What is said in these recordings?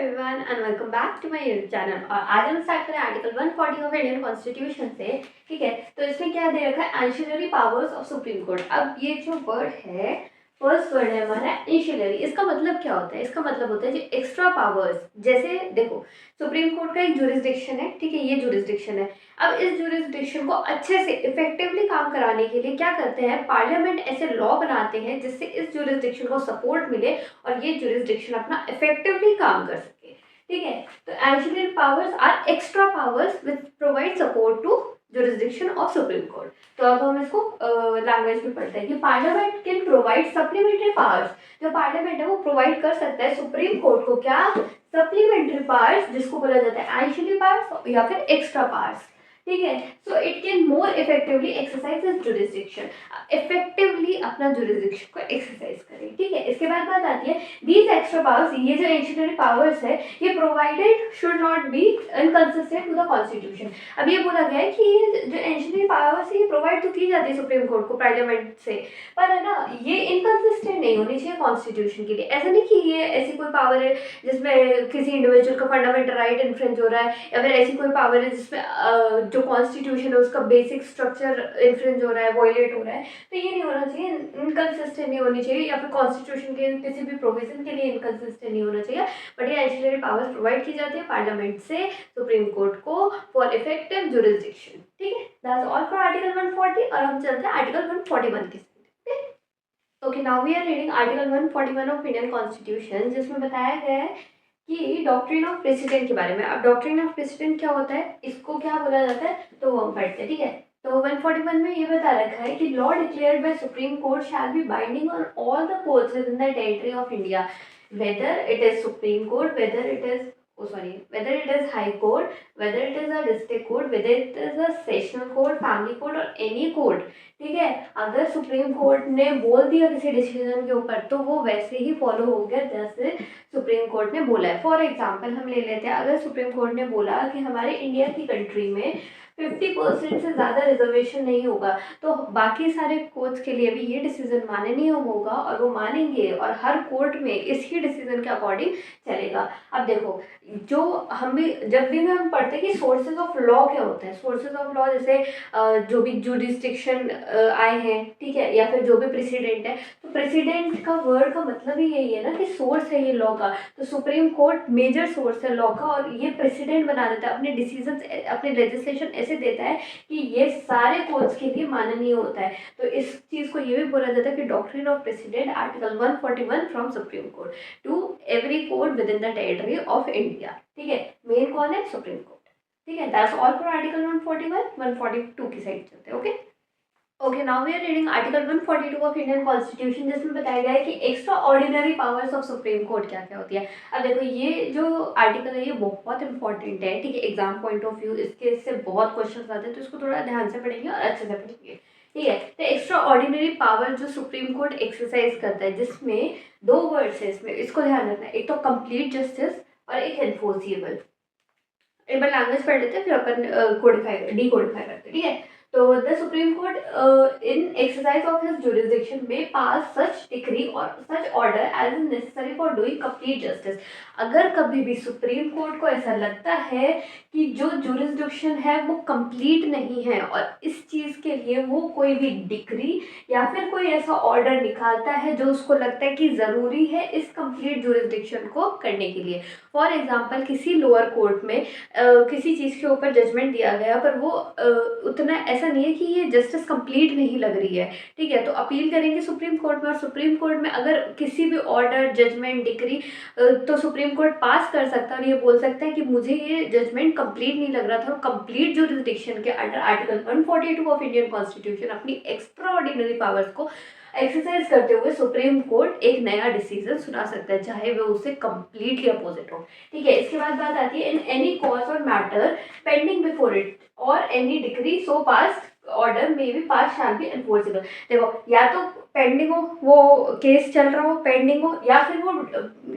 Everyone and welcome back to my YouTube channel. और आज हम स्टार्ट करें आर्टिकल 140 ऑफ इंडियन कॉन्स्टिट्यूशन से। ठीक है, तो इसमें क्या दे रखा है, एंशिलरी पावर्स ऑफ सुप्रीम कोर्ट। अब ये जो वर्ड है, फर्स्ट वर्ड है हमारा एंशिलरी। इसका मतलब क्या होता है? इसका मतलब होता है जो एक्स्ट्रा पावर्स। जैसे देखो, सुप्रीम कोर्ट का एक जुरिस्डिक्शन है, ठीक है, ये जुरिस्डिक्शन है। अब इस जुरिस्डिक्शन को अच्छे से इफेक्टिवली काम कराने के लिए क्या करते हैं, पार्लियामेंट ऐसे लॉ बनाते हैं जिससे इस जुरिस्डिक्शन को सपोर्ट मिले और ये जुरिस्डिक्शन अपना इफेक्टिवली काम कर सके। ठीक है, तो ancillary powers are extra powers which provide support to jurisdiction of supreme court. तो अब हम इसको लैंग्वेज में पढ़ते हैं कि parliament can provide supplementary powers. जो पार्लियामेंट है वो प्रोवाइड कर सकता है सुप्रीम कोर्ट को क्या, सप्लीमेंट्री पावर्स, जिसको बोला जाता है एंशिलरी पावर्स या फिर एक्स्ट्रा पावर्स। ठीक है, so it can more effectively exercise is jurisdiction. Effectively अपना जुरिस्डिक्शन को एक्सरसाइज करें। ठीक है, इसके बाद बात आती है दीज एक्स्ट्रा पावर्स, ये जो एंशिलरी पावर्स है ये provided should not be inconsistent to the constitution. अब ये बोला गया है कि ये जो एंशिलरी पावर्स है ये प्रोवाइड तो की जाती है सुप्रीम कोर्ट को पार्लियामेंट से, पर है ना ये इनकंसिस्टेंट नहीं होनी चाहिए कॉन्स्टिट्यूशन के लिए। ऐसा नहीं कि ये ऐसी कोई पावर है जिसमें किसी इंडिविजुअल का फंडामेंटल राइट इन्फ्रिंज हो रहा है, या फिर ऐसी कोई पावर है जिसमें जो कॉन्स्टिट्यूशन है उसका बेसिक स्ट्रक्चर इन्फ्रिंज हो रहा है, वॉयलेट हो रहा है। तो ये नहीं होना चाहिए, इनकंसिस्टेंट नहीं होनी चाहिए, या फिर कॉन्स्टिट्यूशन के किसी भी प्रोविजन के लिए इनकंसिस्टेंट नहीं होना चाहिए। बट ये एंशिलरी पावर्स प्रोवाइड की जाती है पार्लियामेंट से सुप्रीम कोर्ट को फॉर इफेक्टिव जुरिस्डिक्शन। ठीक है, दैट्स ऑल फॉर आर्टिकल 140। और हम चलते हैं आर्टिकल 141 के साथ। Okay, now we are reading article 141 of Indian constitution, जिसमें बताया गया है कि डॉक्ट्रिन ऑफ प्रेसिडेंट के बारे में। अब डॉक्ट्रिन ऑफ प्रेसिडेंट क्या होता है, इसको क्या बोला जाता है, तो वो हम पढ़ते हैं। ठीक है, तो 141 में ये बता रखा है कि law declared by supreme court shall be binding on all the courts with in the territory of India, whether it is supreme court, whether it is whether it is high court, whether it is a district court, whether it is a sessional court, family court और any court। ठीक है, अगर supreme court ने बोल दिया किसी decision के ऊपर तो वो वैसे ही फॉलो हो गया जैसे सुप्रीम कोर्ट ने बोला है। फॉर एग्जाम्पल हम ले लेते हैं, अगर सुप्रीम कोर्ट ने बोला कि हमारे इंडिया की कंट्री में 50% से ज़्यादा रिजर्वेशन नहीं होगा, तो बाकी सारे कोर्ट्स के लिए भी ये डिसीजन माननीय होगा और वो मानेंगे और हर कोर्ट में इसी डिसीजन के अकॉर्डिंग चलेगा। अब देखो, जो हम भी जब भी हम पढ़ते हैं कि सोर्सेज ऑफ लॉ क्या होते हैं, सोर्सेज ऑफ लॉ जैसे जो भी जुरिस्डिक्शन आए हैं, ठीक है, या फिर जो भी प्रेसिडेंट है, तो प्रेसिडेंट का वर्ड का मतलब ही यही है ना कि सोर्स है ये लॉ का। तो सुप्रीम कोर्ट मेजर सोर्स है लॉ का और ये प्रेसिडेंट बना देता है, अपने डिसीजन अपने लेजिस्लेशन ऐसे देता है कि ये सारे कोर्ट्स के लिए माननीय होता है। तो इस चीज़ को ये भी बोला जाता है कि doctrine of precedent article 141 from supreme court to every court within the territory of India. ठीक है, मेन कौन है, सुप्रीम कोर्ट। ठीक है, दैट्स ऑल फॉर आर्टिकल 141। 142 की साइड चलते हैं। Okay okay, now we are reading article 142 of Indian constitution, जिसमें बताया गया है कि extraordinary powers of supreme court क्या क्या होती है। अब देखो, ये जो आर्टिकल है ये बहुत इंपॉर्टेंट है। ठीक है, एग्जाम पॉइंट ऑफ व्यू इससे बहुत क्वेश्चन आते हैं, तो इसको थोड़ा ध्यान से पढ़ेंगे और अच्छे से पढ़ेंगे। ठीक है, तो एक्स्ट्रा ऑर्डिनरी पावर जो सुप्रीम कोर्ट एक्सरसाइज करता है, जिसमें दो वर्ड्स है इसमें, इसको ध्यान रखना है, एक तो कंप्लीट जस्टिस और एक एनफोर्सिबल। एक बार लैंग्वेज पढ़ लेते हैं फिर अपन कोडिफाई डीकोडिफाई करते हैं। ठीक है, तो the supreme court in exercise of his jurisdiction में पास सच डिक्री और such order as is necessary for doing complete justice. अगर कभी भी सुप्रीम कोर्ट को ऐसा लगता है कि जो जुरिस्डिक्शन है वो कंप्लीट नहीं है और इस चीज़ के लिए वो कोई भी डिक्री या फिर कोई ऐसा ऑर्डर निकालता है जो उसको लगता है कि ज़रूरी है इस कंप्लीट जुरिस्डिक्शन को करने के लिए। फॉर एग्जाम्पल, किसी लोअर कोर्ट में किसी चीज़ के ऊपर जजमेंट दिया गया पर वो उतना ऐसा नहीं है कि ये जस्टिस कंप्लीट नहीं लग रही है। ठीक है, तो अपील करेंगे सुप्रीम कोर्ट में, और सुप्रीम कोर्ट में अगर किसी भी ऑर्डर, जजमेंट, डिक्री तो सुप्रीम कोर्ट पास कर सकता है और ये बोल सकता है कि मुझे ये जजमेंट कंप्लीट नहीं लग रहा था। और कंप्लीट जुरिस्डिक्शन के under article 142 of Indian constitution अपनी एक्स्ट्रा ऑर्डिनरी पावर्स को एक्सरसाइज करते हुए सुप्रीम कोर्ट एक नया डिसीजन सुना सकता है, चाहे वो उससे कंप्लीटली अपोजिट हो। ठीक है, इसके बाद बात आती है इन एनी कॉज और मैटर पेंडिंग बिफोर इट और any decree so pass order may be passed shall be enforceable। देखो, या तो पेंडिंग हो, वो केस चल रहा हो, पेंडिंग हो, या फिर वो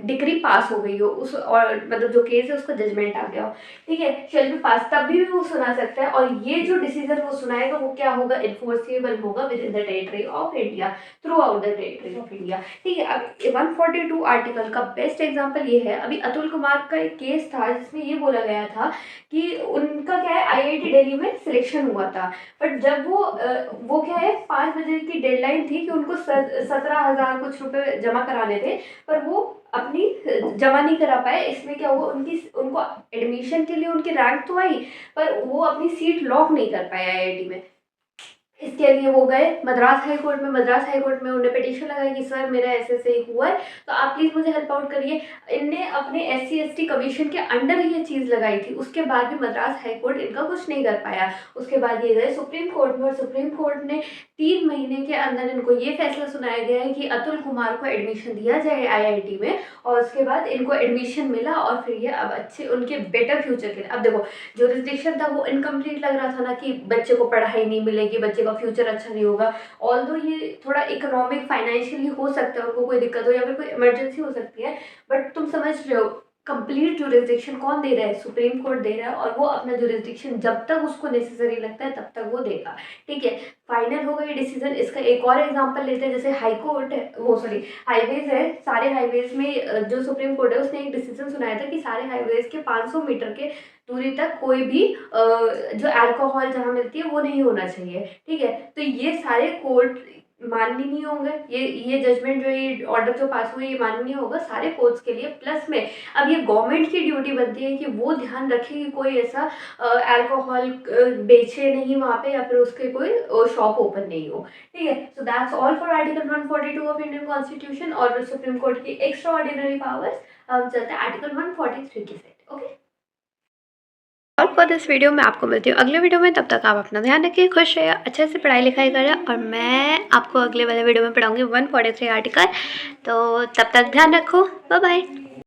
डिग्री पास हो गई हो, उस और मतलब जो केस है उसका जजमेंट आ गया हो, ठीक है, शैल बी पास, तब भी वो सुना सकता है। और ये जो डिसीजन वो सुनाएगा वो क्या होगा, इन्फोर्सेबल होगा with in the territory of India, through out the territory of India, ठीक है। अब 142 आर्टिकल का बेस्ट एग्जाम्पल ये है, अभी अतुल कुमार का एक केस था जिसमें ये बोला गया था कि उनका क्या है, IIT दिल्ली में सिलेक्शन हुआ था, बट जब वो क्या है 5 बजे की डेडलाइन थी कि उनको 17,000 कुछ रुपए जमा कराने थे, पर वो अपनी जमा नहीं करा पाए। इसमें क्या हुआ, उनको एडमिशन के लिए उनकी रैंक तो आई, पर वो अपनी सीट लॉक नहीं कर पाए IIT में। इसके लिए वो गए मद्रास हाई कोर्ट में, मद्रास हाई कोर्ट में उन्होंने पिटीशन लगाई कि सर मेरा ऐसे ऐसे हुआ है, तो आप प्लीज़ मुझे हेल्प आउट करिए। इनने अपने SC ST कमीशन के अंडर ये चीज़ लगाई थी, उसके बाद भी मद्रास हाई कोर्ट इनका कुछ नहीं कर पाया। उसके बाद ये गए सुप्रीम कोर्ट में, और सुप्रीम कोर्ट ने 3 महीने के अंदर इनको ये फैसला सुनाया गया है कि अतुल कुमार को एडमिशन दिया जाए IIT में, और उसके बाद इनको एडमिशन मिला, और फिर ये अब अच्छे उनके बेटर फ्यूचर के लिए। अब देखो, जो रिस्ट्रिक्शन था वो इनकम्प्लीट लग रहा था ना, कि बच्चे को पढ़ाई नहीं मिलेगी, बच्चे का फ्यूचर अच्छा नहीं होगा, ऑल्दो ये थोड़ा इकोनॉमिक फाइनेंशियली हो सकता है उनको कोई दिक्कत हो, या फिर कोई इमरजेंसी हो सकती है, बट तुम समझ रहे हो कंप्लीट जुरिस्डिक्शन कौन दे रहा है, सुप्रीम कोर्ट दे रहा है, और वो अपना जुरिस्डिक्शन जब तक उसको नेसेसरी लगता है तब तक वो देगा, ठीक है। फाइनल होगा ये डिसीजन। इसका एक और एग्जांपल लेते हैं, जैसे हाई कोर्ट है, वो सॉरी हाईवेज है, सारे हाईवेज में जो सुप्रीम कोर्ट है उसने एक डिसीजन सुनाया था कि सारे हाईवेज के 500 मीटर के दूरी तक कोई भी जो अल्कोहल जहाँ मिलती है वो नहीं होना चाहिए, ठीक है। तो ये सारे कोर्ट मान्य नहीं होंगे, ये जजमेंट जो ये ऑर्डर जो पास हुए ये मान्य नहीं होगा सारे कोर्ट्स के लिए। प्लस में अब ये गवर्नमेंट की ड्यूटी बनती है कि वो ध्यान रखे कि कोई ऐसा अल्कोहल बेचे नहीं वहाँ पे, या फिर उसके कोई शॉप ओपन नहीं हो, ठीक है। So that's all for article 142 of Indian constitution और सुप्रीम कोर्ट की एक्स्ट्रा ऑर्डिनरी पावर्स। हम चलते हैं आर्टिकल 143 की साइड, ओके। और फॉर दिस वीडियो मैं आपको मिलती हूँ अगले वीडियो में, तब तक आप अपना ध्यान रखिए, खुश रहिए, अच्छे से पढ़ाई लिखाई करें, और मैं आपको अगले वाले वीडियो में पढ़ाऊँगी 143 आर्टिकल। तो तब तक ध्यान रखो, बाय बाय।